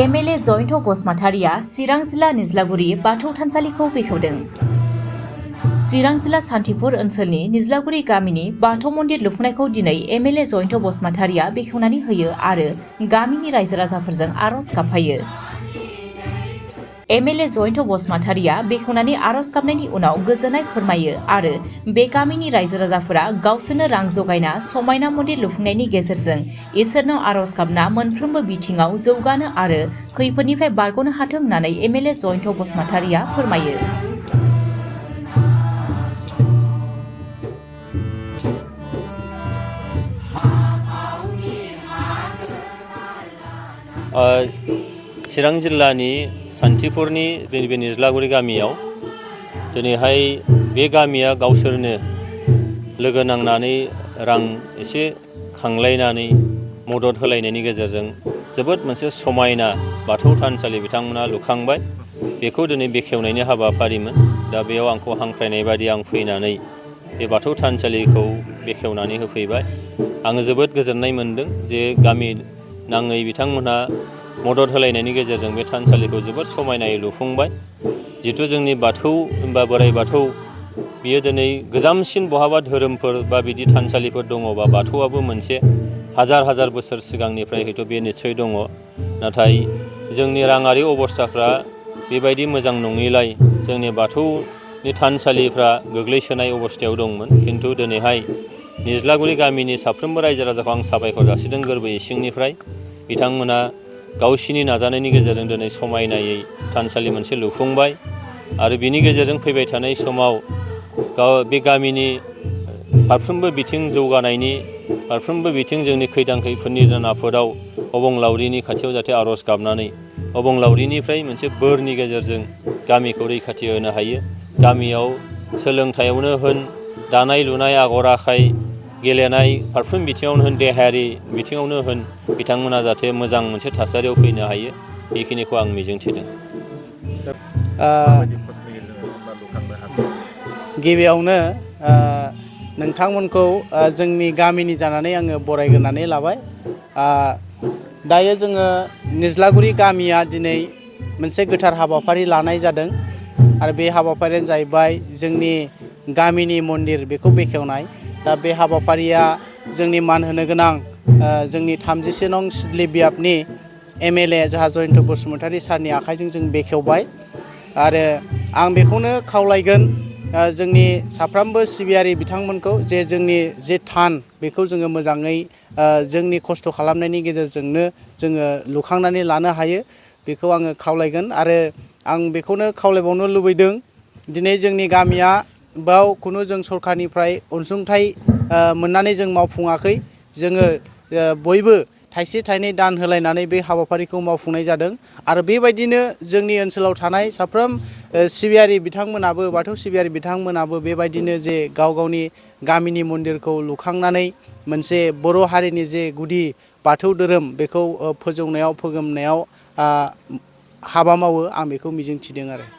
MLA Jayanta बसुमतारिया चिरां जिल्ला निज्लागुरि बाथौ थानसालिखौ बेखेवदों। चिरां जिल्ला सान्थिपुर ओनसोलनि निज्लागुरि गामिनि बाथौ मन्दिर लुफुंनायखौ दिनै एमएलए जयन्त बसुमतारिया बेखेवनानै होयो आरो गामिनि रायजो राजाफोरजों आरज गाबफायो। एमएलए जयन्त बसुमतारिया बेखेवनानै आरज गाबनायनि उनाव गोजोननाय फोरमायो आरो बे गामिनि रायजो राजाफोरा गावसोरनो रां जगायना समायना मन्दिर लुफुंनायनि गेजेरजों इसोरनाव आरज गाबना मोनफ्रोमबो बिथिङाव जौगानो आरो खैफोदनिफ्राय बारग'नो हाथों होननानै एमएलए जयन्त बसुमतारिया फोरमायो। चिरां जिल्लानि सान्थिपुरनि बे निज्लागुरि गामियाव दिनैहाय बे गामिया गावसोरनो लोगो नांनानै रां एसे खांलायनानै मदद होलायनायनि गेजेरजों जोबोद मोनसे समायना बाथौ थानसालि बिथांमोना लुखांबाय। बेखौ दिनै बेखेवनायनि हाबाफारिमोन। दा बेयाव आंखौ हांख्रायनाय बादि आं फैनानै बे बाथौ थानसालिखौ बेखेवनानै होफैबाय। आङो जोबोद गोजोननाय मोनदों जे गामि नाङै बिथांमोनहा मदद होलायनायनि गेजेरजों बे थानसालिखौ जोबोद समायनायै लुफुंबाय। जिथु जोंनि बाथौ बा बोराइ बाथौ बियो दिनै गोजामसिन बहाबा धोरोमफोर बा बिदि थानसालिफोर दङबा बाथौआबो मोनसे हाजार हाजार बोसोर सिगांनिफ्राय हयथ' बे निस्सय दङ। नाथाय जोंनि राङारि अबस्थाफ्रा बेबायदि मोजां नङैलाय जोंनि बाथौनि थानसालिफ्रा गोग्लैसोनाय अबस्थायाव दंमोन। खिन्थु दिनैहाय निज्लागुरि गामिनि साफ्रोमबो रायजो राजाखौ आं साबायखर जासिदों गोरबो इसिंनिफ्राय। बिथांमोना गावसिनि नाजानायनि गेजेरजों दिनै समायनायै थानसालि मोनसे लुफुंबाय आरो बिनि गेजेरजों फैबाय थानाय समाव बे गामिनि फारफ्रोमबो बिथिं जौगानायनि फारफ्रोमबो बिथिं जोंनि खैदां खैफोदनि आफोदाव अबंलावरिनि खाथियाव जाहाथे आरज गाबनानै अबंलावरिनिफ्राय मोनसे बोरनि गेजेरजों गामिखौ रैखाथि होनो हायो। गामियाव सोलोंथायावनो होन, दानाय लुनाय, आगर आखाइ, गेलेनाय फारफ्रोम बिथिङावनो होन, देहायारि बिथिङावनो होन बिथांमोना जाहाथे मोजां मोनसे थासारियाव फैनो हायो बेखिनिखौ आं मिजिंथिदों। गिबियावनो नोंथांमोनखौ जोंनि गामिनि जानानै आङो बरायग्रोनानै लाबाय। दायो जोङो निज्लागुरि गामिया दिनै मोनसे गोथार हाबाफारि लानाय जादों आरो बे हाबाफारियानो जाहैबाय जोंनि गामिनि मन्दिर बेखौ बेखेवनाय। दा बे हाबाफारिया जोंनि मान होनो गोनां जोंनि 37 नं सिदलि बियाबनि एमएलए जाहा जयन्त बसुमतारि सारनि आखाइजों जों बेखेवबाय आरो आं बेखौनो खावलायगोन जोंनि साफ्रोमबो सिबियारि बिथांमोनखौ जे जोंनि जे थान बेखौ जोङो मोजाङै जोंनि खस्थ' खालामनायनि गेजेरजोंनो जोङो लुखांनानै लानो हायो बेखौ आङो खावलायगोन। आरो आं बेखौनो खावलायबावनो लुबैदों दिनै जोंनि गामिया बाव खुनु जों सरखारनिफ्राय अनसुंथाइ मोननानै जों मावफुङाखै। जोङो बयबो थाइसे थाइनै दान होलायनानै बे हाबाफारिखौ मावफुंनाय जादों आरो बेबायदिनो जोंनि ओनसोलाव थानाय साफ्रोम सिबियारि बिथांमोनाबो बाथौ सिबियारि बिथांमोनाबो बेबायदिनो जे गाव गावनि गामिनि मन्दिरखौ लुखांनानै मोनसे बर' हारिनि जे गुदि बाथौ धोरोम बेखौ फोजौनायाव फोगोमनायाव हाबा मावो आं बेखौ मिजिंथिदों आरो।